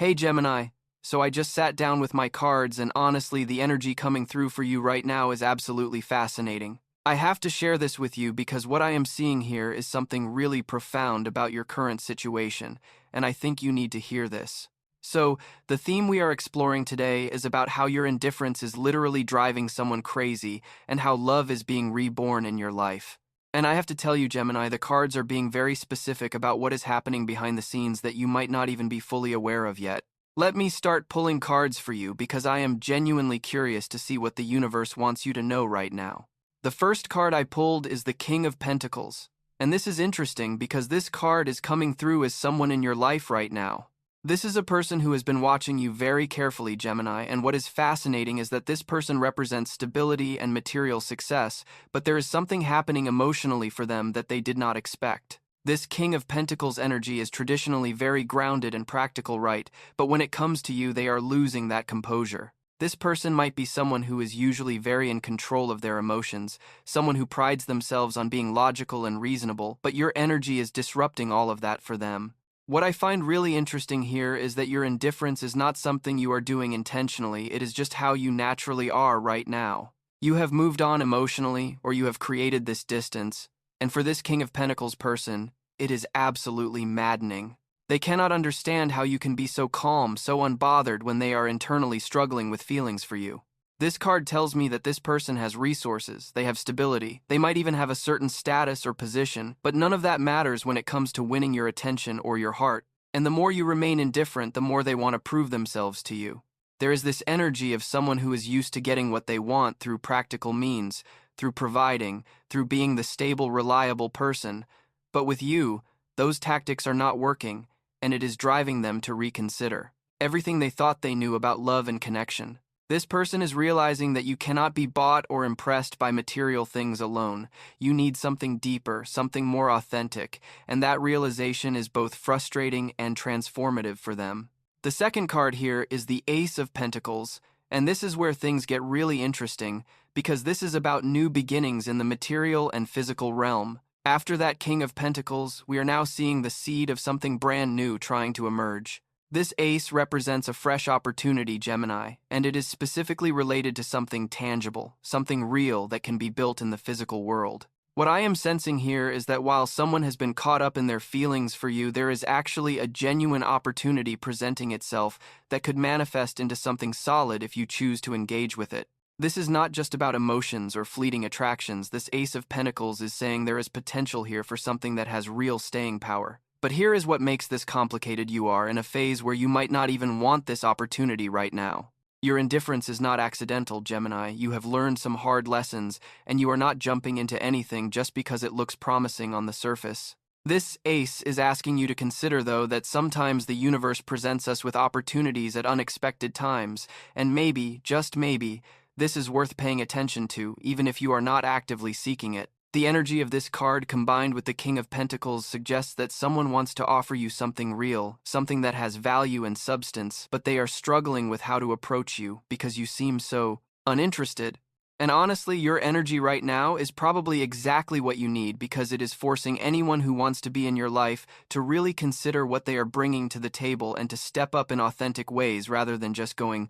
Hey Gemini, so I just sat down with my cards and honestly the energy coming through for you right now is absolutely fascinating. I have to share this with you because what I am seeing here is something really profound about your current situation, and I think you need to hear this. So, the theme we are exploring today is about how your indifference is literally driving someone crazy and how love is being reborn in your life. And I have to tell you, Gemini, the cards are being very specific about what is happening behind the scenes that you might not even be fully aware of yet. Let me start pulling cards for you because I am genuinely curious to see what the universe wants you to know right now. The first card I pulled is the King of Pentacles. And this is interesting because this card is coming through as someone in your life right now. This is a person who has been watching you very carefully, Gemini, and what is fascinating is that this person represents stability and material success, but there is something happening emotionally for them that they did not expect. This King of Pentacles energy is traditionally very grounded and practical, right? But when it comes to you, they are losing that composure. This person might be someone who is usually very in control of their emotions, someone who prides themselves on being logical and reasonable, but your energy is disrupting all of that for them. What I find really interesting here is that your indifference is not something you are doing intentionally, it is just how you naturally are right now. You have moved on emotionally, or you have created this distance, and for this King of Pentacles person, it is absolutely maddening. They cannot understand how you can be so calm, so unbothered when they are internally struggling with feelings for you. This card tells me that this person has resources, they have stability, they might even have a certain status or position, but none of that matters when it comes to winning your attention or your heart. And the more you remain indifferent, the more they want to prove themselves to you. There is this energy of someone who is used to getting what they want through practical means, through providing, through being the stable, reliable person. But with you, those tactics are not working, and it is driving them to reconsider everything they thought they knew about love and connection. This person is realizing that you cannot be bought or impressed by material things alone. You need something deeper, something more authentic, and that realization is both frustrating and transformative for them. The second card here is the Ace of Pentacles, and this is where things get really interesting because this is about new beginnings in the material and physical realm. After that King of Pentacles, we are now seeing the seed of something brand new trying to emerge. This ace represents a fresh opportunity, Gemini, and it is specifically related to something tangible, something real that can be built in the physical world. What I am sensing here is that while someone has been caught up in their feelings for you, there is actually a genuine opportunity presenting itself that could manifest into something solid if you choose to engage with it. This is not just about emotions or fleeting attractions. This Ace of Pentacles is saying there is potential here for something that has real staying power. But here is what makes this complicated. You are in a phase where you might not even want this opportunity right now. Your indifference is not accidental, Gemini. You have learned some hard lessons, and you are not jumping into anything just because it looks promising on the surface. This ace is asking you to consider, though, that sometimes the universe presents us with opportunities at unexpected times, and maybe, just maybe, this is worth paying attention to, even if you are not actively seeking it. The energy of this card combined with the King of Pentacles suggests that someone wants to offer you something real, something that has value and substance, but they are struggling with how to approach you because you seem so uninterested. And honestly, your energy right now is probably exactly what you need because it is forcing anyone who wants to be in your life to really consider what they are bringing to the table and to step up in authentic ways rather than just going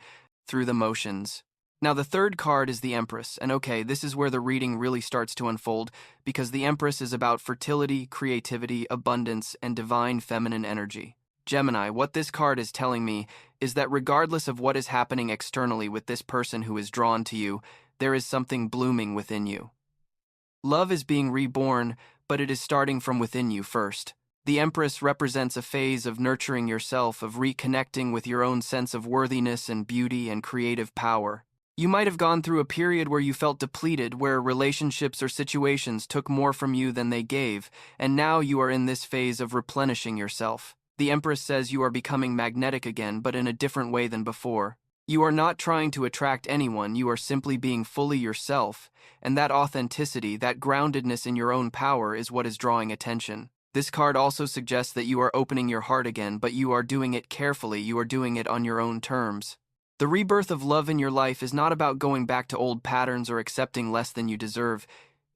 through the motions. Now, the third card is the Empress, and okay, this is where the reading really starts to unfold because the Empress is about fertility, creativity, abundance, and divine feminine energy. Gemini, what this card is telling me is that regardless of what is happening externally with this person who is drawn to you, there is something blooming within you. Love is being reborn, but it is starting from within you first. The Empress represents a phase of nurturing yourself, of reconnecting with your own sense of worthiness and beauty and creative power. You might have gone through a period where you felt depleted, where relationships or situations took more from you than they gave, and now you are in this phase of replenishing yourself. The Empress says you are becoming magnetic again, but in a different way than before. You are not trying to attract anyone, you are simply being fully yourself, and that authenticity, that groundedness in your own power is what is drawing attention. This card also suggests that you are opening your heart again, but you are doing it carefully, you are doing it on your own terms. The rebirth of love in your life is not about going back to old patterns or accepting less than you deserve.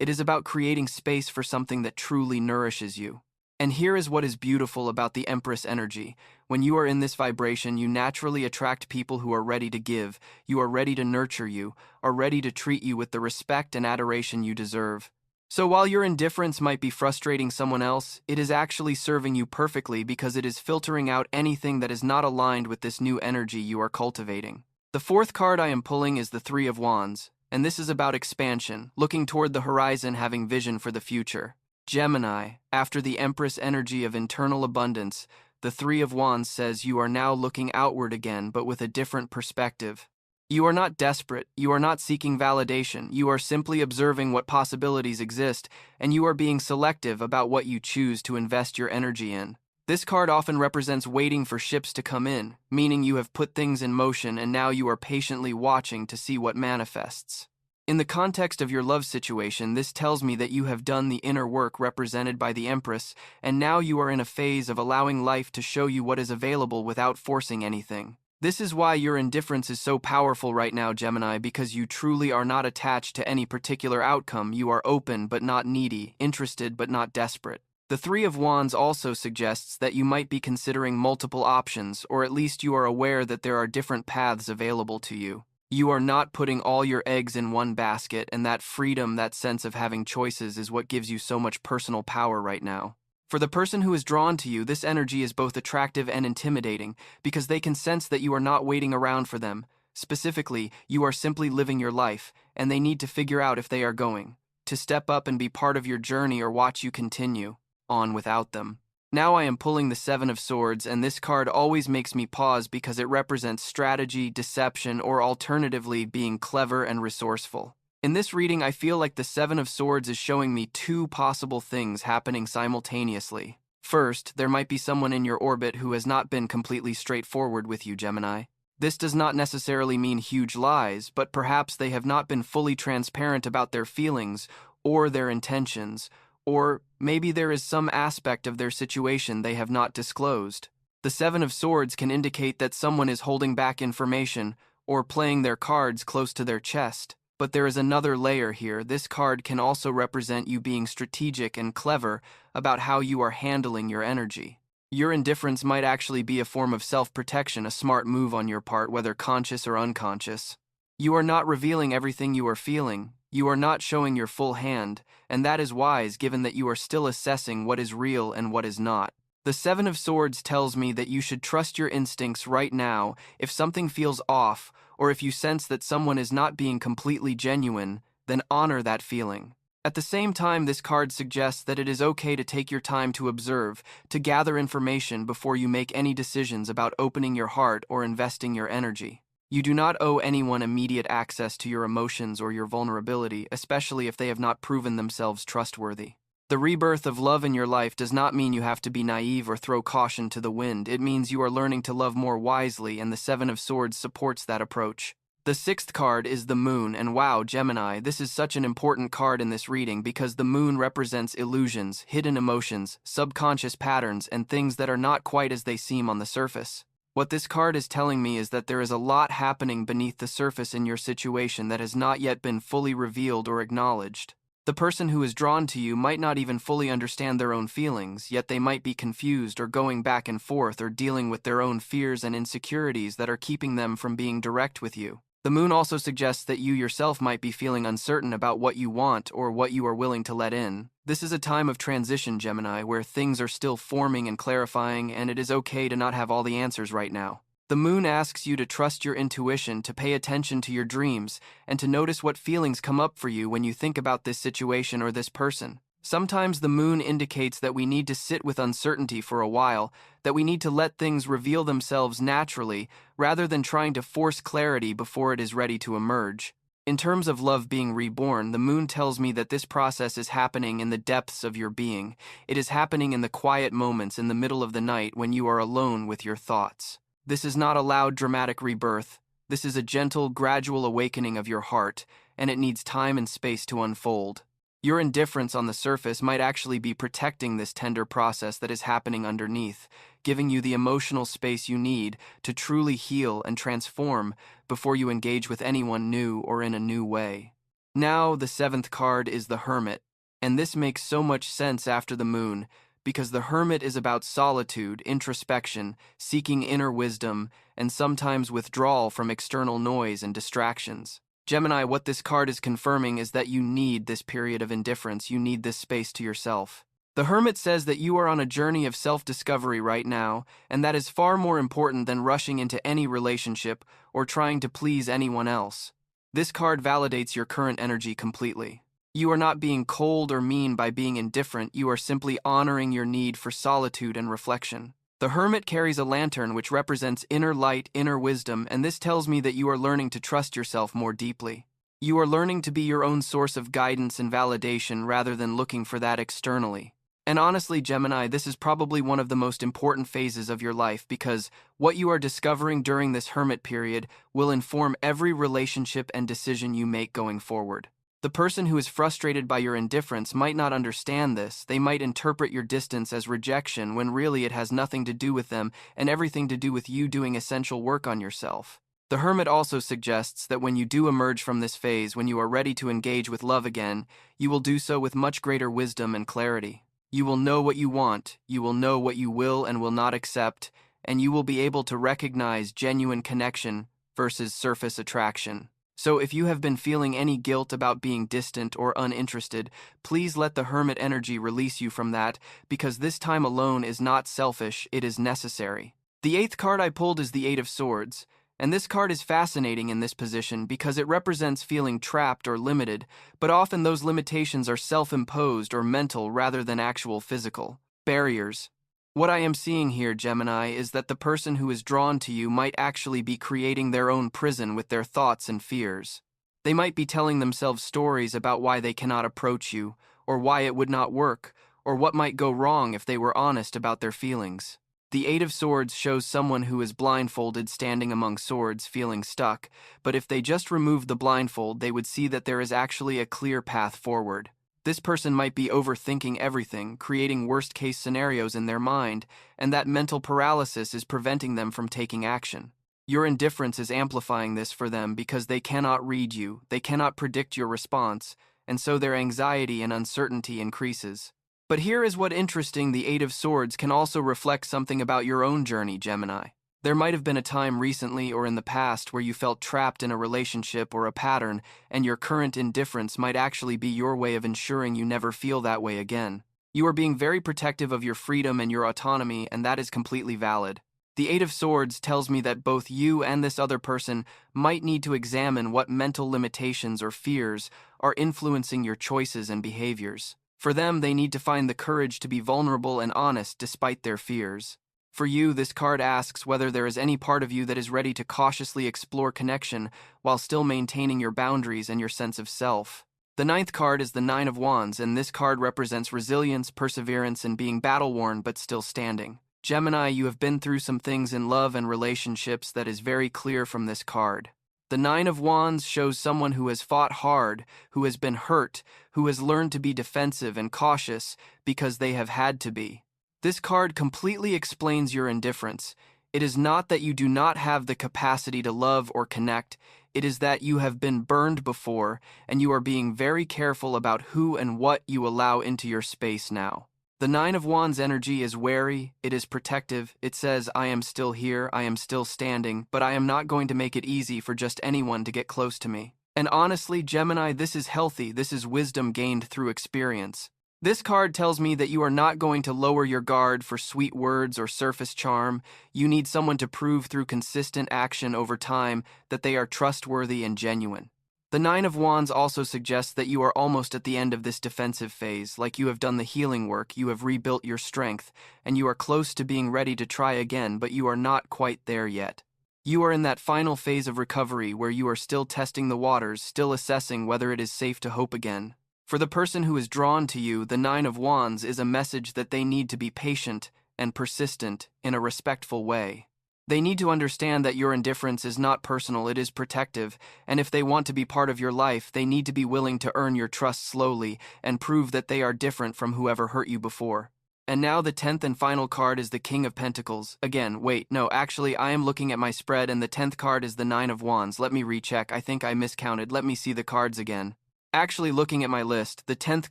It is about creating space for something that truly nourishes you. And here is what is beautiful about the Empress energy. When you are in this vibration, you naturally attract people who are ready to give, you are ready to nurture you, are ready to treat you with the respect and adoration you deserve. So while your indifference might be frustrating someone else, it is actually serving you perfectly because it is filtering out anything that is not aligned with this new energy you are cultivating. The fourth card I am pulling is the Three of Wands, and this is about expansion, looking toward the horizon, having vision for the future. Gemini, after the Empress energy of internal abundance, the Three of Wands says you are now looking outward again, but with a different perspective. You are not desperate, you are not seeking validation, you are simply observing what possibilities exist, and you are being selective about what you choose to invest your energy in. This card often represents waiting for ships to come in, meaning you have put things in motion and now you are patiently watching to see what manifests. In the context of your love situation, this tells me that you have done the inner work represented by the Empress, and now you are in a phase of allowing life to show you what is available without forcing anything. This is why your indifference is so powerful right now, Gemini, because you truly are not attached to any particular outcome. You are open but not needy, interested but not desperate. The Three of Wands also suggests that you might be considering multiple options, or at least you are aware that there are different paths available to you. You are not putting all your eggs in one basket, and that freedom, that sense of having choices, is what gives you so much personal power right now. For the person who is drawn to you, this energy is both attractive and intimidating, because they can sense that you are not waiting around for them. Specifically, you are simply living your life, and they need to figure out if they are going to step up and be part of your journey or watch you continue on without them. Now I am pulling the Seven of Swords, and this card always makes me pause because it represents strategy, deception, or alternatively being clever and resourceful. In this reading, I feel like the Seven of Swords is showing me two possible things happening simultaneously. First, there might be someone in your orbit who has not been completely straightforward with you, Gemini. This does not necessarily mean huge lies, but perhaps they have not been fully transparent about their feelings or their intentions, or maybe there is some aspect of their situation they have not disclosed. The Seven of Swords can indicate that someone is holding back information or playing their cards close to their chest. But there is another layer here. This card can also represent you being strategic and clever about how you are handling your energy. Your indifference might actually be a form of self-protection, a smart move on your part, whether conscious or unconscious. You are not revealing everything you are feeling. You are not showing your full hand, and that is wise given that you are still assessing what is real and what is not. The Seven of Swords tells me that you should trust your instincts right now. If something feels off, or if you sense that someone is not being completely genuine, then honor that feeling. At the same time, this card suggests that it is okay to take your time to observe, to gather information before you make any decisions about opening your heart or investing your energy. You do not owe anyone immediate access to your emotions or your vulnerability, especially if they have not proven themselves trustworthy. The rebirth of love in your life does not mean you have to be naive or throw caution to the wind. It means you are learning to love more wisely, and the Seven of Swords supports that approach. The sixth card is the Moon, and wow, Gemini, this is such an important card in this reading because the Moon represents illusions, hidden emotions, subconscious patterns, and things that are not quite as they seem on the surface. What this card is telling me is that there is a lot happening beneath the surface in your situation that has not yet been fully revealed or acknowledged. The person who is drawn to you might not even fully understand their own feelings, yet they might be confused or going back and forth or dealing with their own fears and insecurities that are keeping them from being direct with you. The Moon also suggests that you yourself might be feeling uncertain about what you want or what you are willing to let in. This is a time of transition, Gemini, where things are still forming and clarifying, and it is okay to not have all the answers right now. The Moon asks you to trust your intuition, to pay attention to your dreams, and to notice what feelings come up for you when you think about this situation or this person. Sometimes the Moon indicates that we need to sit with uncertainty for a while, that we need to let things reveal themselves naturally, rather than trying to force clarity before it is ready to emerge. In terms of love being reborn, the Moon tells me that this process is happening in the depths of your being. It is happening in the quiet moments in the middle of the night when you are alone with your thoughts. This is not a loud, dramatic rebirth. This is a gentle, gradual awakening of your heart, and it needs time and space to unfold. Your indifference on the surface might actually be protecting this tender process that is happening underneath, giving you the emotional space you need to truly heal and transform before you engage with anyone new or in a new way. Now, the seventh card is the Hermit, and this makes so much sense after the Moon, because the hermit is about solitude, introspection, seeking inner wisdom, and sometimes withdrawal from external noise and distractions. Gemini, what this card is confirming is that you need this period of indifference. You need this space to yourself. The hermit says that you are on a journey of self-discovery right now, and that is far more important than rushing into any relationship or trying to please anyone else. This card validates your current energy completely. You are not being cold or mean by being indifferent, you are simply honoring your need for solitude and reflection. The hermit carries a lantern which represents inner light, inner wisdom, and this tells me that you are learning to trust yourself more deeply. You are learning to be your own source of guidance and validation rather than looking for that externally. And honestly, Gemini, this is probably one of the most important phases of your life because what you are discovering during this hermit period will inform every relationship and decision you make going forward. The person who is frustrated by your indifference might not understand this. They might interpret your distance as rejection when really it has nothing to do with them and everything to do with you doing essential work on yourself. The hermit also suggests that when you do emerge from this phase, when you are ready to engage with love again, you will do so with much greater wisdom and clarity. You will know what you want, you will know what you will and will not accept, and you will be able to recognize genuine connection versus surface attraction. So if you have been feeling any guilt about being distant or uninterested, please let the hermit energy release you from that, because this time alone is not selfish, it is necessary. The 8th card I pulled is the 8 of Swords, and this card is fascinating in this position because it represents feeling trapped or limited, but often those limitations are self-imposed or mental rather than actual physical barriers. What I am seeing here, Gemini, is that the person who is drawn to you might actually be creating their own prison with their thoughts and fears. They might be telling themselves stories about why they cannot approach you, or why it would not work, or what might go wrong if they were honest about their feelings. The 8 of Swords shows someone who is blindfolded standing among swords, feeling stuck, but if they just removed the blindfold, they would see that there is actually a clear path forward. This person might be overthinking everything, creating worst-case scenarios in their mind, and that mental paralysis is preventing them from taking action. Your indifference is amplifying this for them because they cannot read you, they cannot predict your response, and so their anxiety and uncertainty increases. But here is what interesting: the 8 of Swords can also reflect something about your own journey, Gemini. There might have been a time recently or in the past where you felt trapped in a relationship or a pattern, and your current indifference might actually be your way of ensuring you never feel that way again. You are being very protective of your freedom and your autonomy, and that is completely valid. The 8 of Swords tells me that both you and this other person might need to examine what mental limitations or fears are influencing your choices and behaviors. For them, they need to find the courage to be vulnerable and honest despite their fears. For you, this card asks whether there is any part of you that is ready to cautiously explore connection while still maintaining your boundaries and your sense of self. The 9th card is the 9 of Wands, and this card represents resilience, perseverance, and being battle-worn but still standing. Gemini, you have been through some things in love and relationships that is very clear from this card. The 9 of Wands shows someone who has fought hard, who has been hurt, who has learned to be defensive and cautious because they have had to be. This card completely explains your indifference. It is not that you do not have the capacity to love or connect, it is that you have been burned before and you are being very careful about who and what you allow into your space now. The 9 of Wands energy is wary, it is protective, it says, I am still here, I am still standing, but I am not going to make it easy for just anyone to get close to me. And honestly, Gemini, this is healthy, this is wisdom gained through experience. This card tells me that you are not going to lower your guard for sweet words or surface charm. You need someone to prove through consistent action over time that they are trustworthy and genuine. The 9 of Wands also suggests that you are almost at the end of this defensive phase, like you have done the healing work, you have rebuilt your strength, and you are close to being ready to try again, but you are not quite there yet. You are in that final phase of recovery where you are still testing the waters, still assessing whether it is safe to hope again. For the person who is drawn to you, the 9 of Wands is a message that they need to be patient and persistent in a respectful way. They need to understand that your indifference is not personal, it is protective, and if they want to be part of your life, they need to be willing to earn your trust slowly and prove that they are different from whoever hurt you before. And now the 10th and final card is the King of Pentacles. Again, wait, no, actually, I am looking at my spread and the 10th card is the 9 of Wands. Let me recheck, I think I miscounted. Let me see the cards again. Actually, looking at my list, the 10th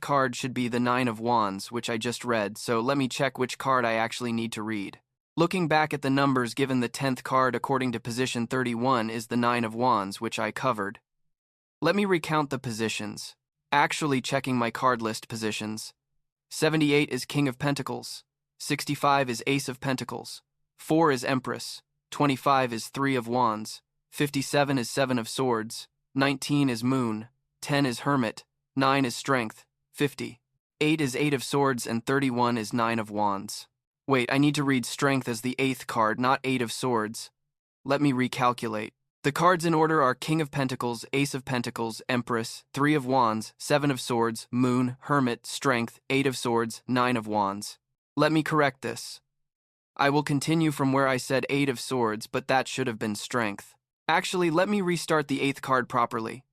card should be the Nine of Wands, which I just read, so let me check which card I actually need to read. Looking back at the numbers given, the 10th card according to position 31 is the Nine of Wands, which I covered. Let me recount the positions. Actually checking my card list positions. 78 is King of Pentacles. 65 is Ace of Pentacles. 4 is Empress. 25 is Three of Wands. 57 is Seven of Swords. 19 is Moon. 10 is Hermit. 9 is Strength. 50. 8 is Eight of Swords, and 31 is Nine of Wands. Wait, I need to read Strength as the 8th card, not Eight of Swords. Let me recalculate. The cards in order are King of Pentacles, Ace of Pentacles, Empress, Three of Wands, Seven of Swords, Moon, Hermit, Strength, Eight of Swords, Nine of Wands. Let me correct this. I will continue from where I said Eight of Swords, but that should have been Strength. Actually, let me restart the 8th card properly.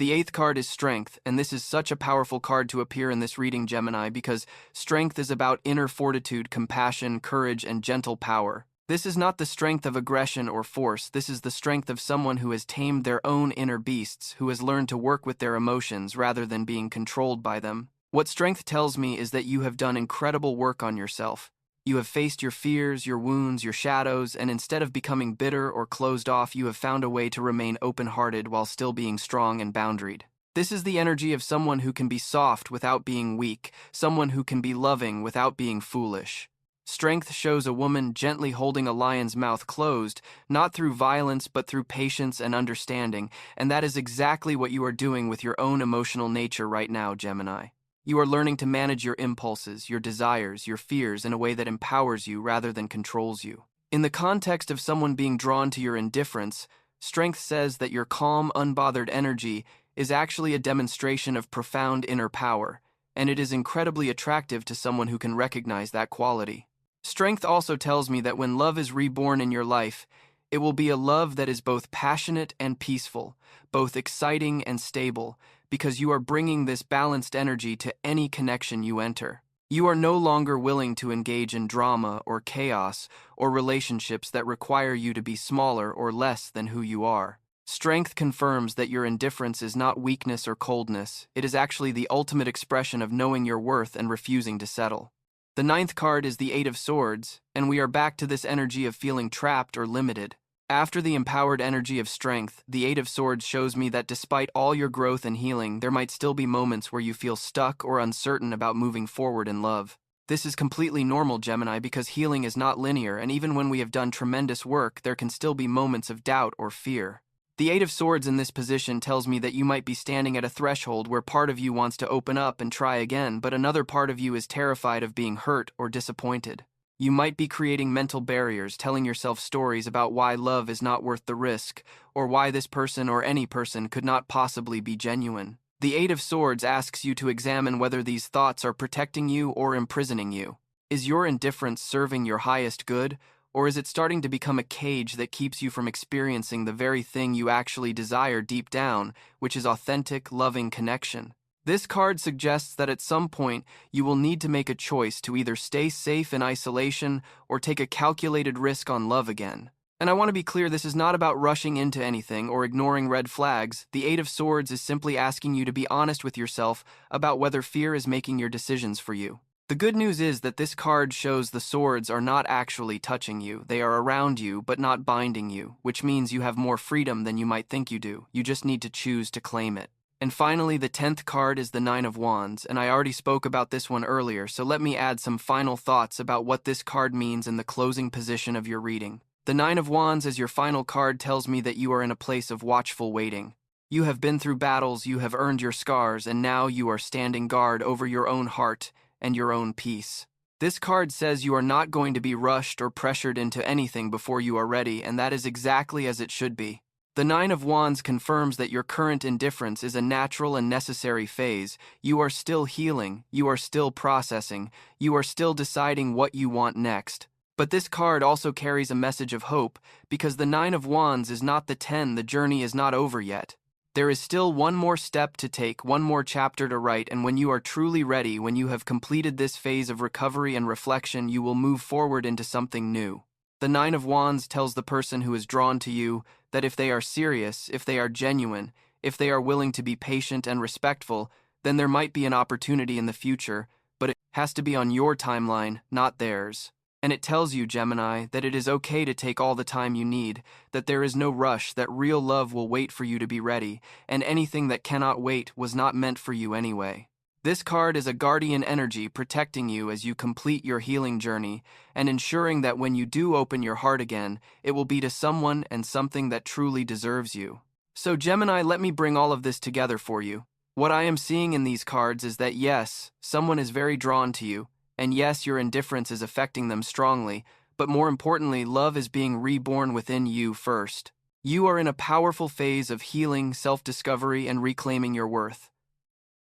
The 8th card is Strength, and this is such a powerful card to appear in this reading, Gemini, because Strength is about inner fortitude, compassion, courage, and gentle power. This is not the strength of aggression or force. This is the strength of someone who has tamed their own inner beasts, who has learned to work with their emotions rather than being controlled by them. What Strength tells me is that you have done incredible work on yourself. You have faced your fears, your wounds, your shadows, and instead of becoming bitter or closed off, you have found a way to remain open-hearted while still being strong and boundaried. This is the energy of someone who can be soft without being weak, someone who can be loving without being foolish. Strength shows a woman gently holding a lion's mouth closed, not through violence but through patience and understanding, and that is exactly what you are doing with your own emotional nature right now, Gemini. You are learning to manage your impulses, your desires, your fears in a way that empowers you rather than controls you. In the context of someone being drawn to your indifference, Strength says that your calm, unbothered energy is actually a demonstration of profound inner power, and it is incredibly attractive to someone who can recognize that quality. Strength also tells me that when love is reborn in your life, it will be a love that is both passionate and peaceful, both exciting and stable, because you are bringing this balanced energy to any connection you enter. You are no longer willing to engage in drama or chaos or relationships that require you to be smaller or less than who you are. Strength confirms that your indifference is not weakness or coldness. It is actually the ultimate expression of knowing your worth and refusing to settle. The 9th card is the Eight of Swords, and we are back to this energy of feeling trapped or limited. After the empowered energy of Strength, the Eight of Swords shows me that despite all your growth and healing, there might still be moments where you feel stuck or uncertain about moving forward in love. This is completely normal, Gemini, because healing is not linear, and even when we have done tremendous work, there can still be moments of doubt or fear. The Eight of Swords in this position tells me that you might be standing at a threshold where part of you wants to open up and try again, but another part of you is terrified of being hurt or disappointed. You might be creating mental barriers, telling yourself stories about why love is not worth the risk, or why this person or any person could not possibly be genuine. The Eight of Swords asks you to examine whether these thoughts are protecting you or imprisoning you. Is your indifference serving your highest good, or is it starting to become a cage that keeps you from experiencing the very thing you actually desire deep down, which is authentic, loving connection? This card suggests that at some point you will need to make a choice to either stay safe in isolation or take a calculated risk on love again. And I want to be clear, this is not about rushing into anything or ignoring red flags. The Eight of Swords is simply asking you to be honest with yourself about whether fear is making your decisions for you. The good news is that this card shows the swords are not actually touching you. They are around you, but not binding you, which means you have more freedom than you might think you do. You just need to choose to claim it. And finally, the 10th card is the Nine of Wands, and I already spoke about this one earlier, so let me add some final thoughts about what this card means in the closing position of your reading. The Nine of Wands as your final card tells me that you are in a place of watchful waiting. You have been through battles, you have earned your scars, and now you are standing guard over your own heart and your own peace. This card says you are not going to be rushed or pressured into anything before you are ready, and that is exactly as it should be. The Nine of Wands confirms that your current indifference is a natural and necessary phase. You are still healing, you are still processing, you are still deciding what you want next. But this card also carries a message of hope, because the Nine of Wands is not the 10, the journey is not over yet. There is still one more step to take, one more chapter to write, and when you are truly ready, when you have completed this phase of recovery and reflection, you will move forward into something new. The Nine of Wands tells the person who is drawn to you that if they are serious, if they are genuine, If they are willing to be patient and respectful, then there might be an opportunity in the future, but it has to be on your timeline, not theirs. And it tells you, Gemini, that it is okay to take all the time you need, that there is no rush, that real love will wait for you to be ready, and anything that cannot wait was not meant for you anyway. This card is a guardian energy protecting you as you complete your healing journey and ensuring that when you do open your heart again, it will be to someone and something that truly deserves you. So Gemini, let me bring all of this together for you. What I am seeing in these cards is that yes, someone is very drawn to you, and yes, your indifference is affecting them strongly, but more importantly, love is being reborn within you first. You are in a powerful phase of healing, self-discovery, and reclaiming your worth.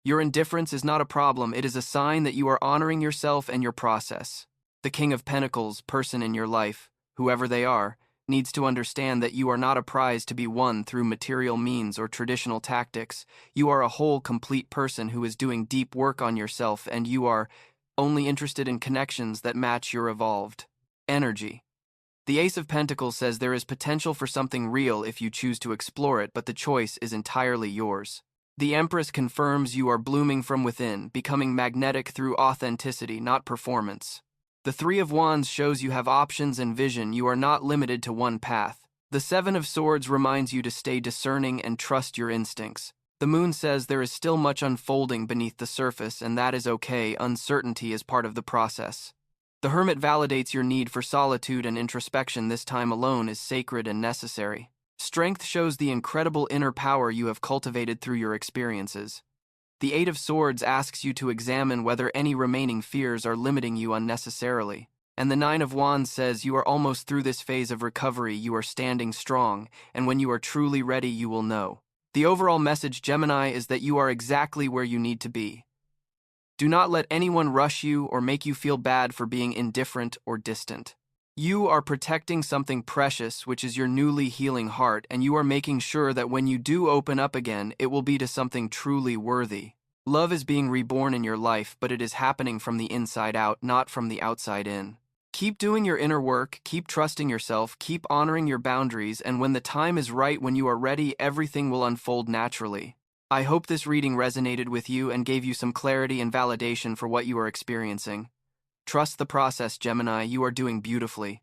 Your indifference is not a problem, it is a sign that you are honoring yourself and your process. The King of Pentacles, person in your life, whoever they are, needs to understand that you are not a prize to be won through material means or traditional tactics. You are a whole, complete person who is doing deep work on yourself, and you are only interested in connections that match your evolved energy. The Ace of Pentacles says there is potential for something real if you choose to explore it, but the choice is entirely yours. The Empress confirms you are blooming from within, becoming magnetic through authenticity, not performance. The Three of Wands shows you have options and vision. You are not limited to one path. The Seven of Swords reminds you to stay discerning and trust your instincts. The Moon says there is still much unfolding beneath the surface, and that is okay. Uncertainty is part of the process. The Hermit validates your need for solitude and introspection. This time alone is sacred and necessary. Strength shows the incredible inner power you have cultivated through your experiences. The Eight of Swords asks you to examine whether any remaining fears are limiting you unnecessarily. And the Nine of Wands says you are almost through this phase of recovery, you are standing strong, and when you are truly ready, you will know. The overall message, Gemini, is that you are exactly where you need to be. Do not let anyone rush you or make you feel bad for being indifferent or distant. You are protecting something precious, which is your newly healing heart, and you are making sure that when you do open up again, it will be to something truly worthy. Love is being reborn in your life, but it is happening from the inside out, not from the outside in. Keep doing your inner work, keep trusting yourself, keep honoring your boundaries, and when the time is right, when you are ready, everything will unfold naturally. I hope this reading resonated with you and gave you some clarity and validation for what you are experiencing. Trust the process, Gemini. You are doing beautifully.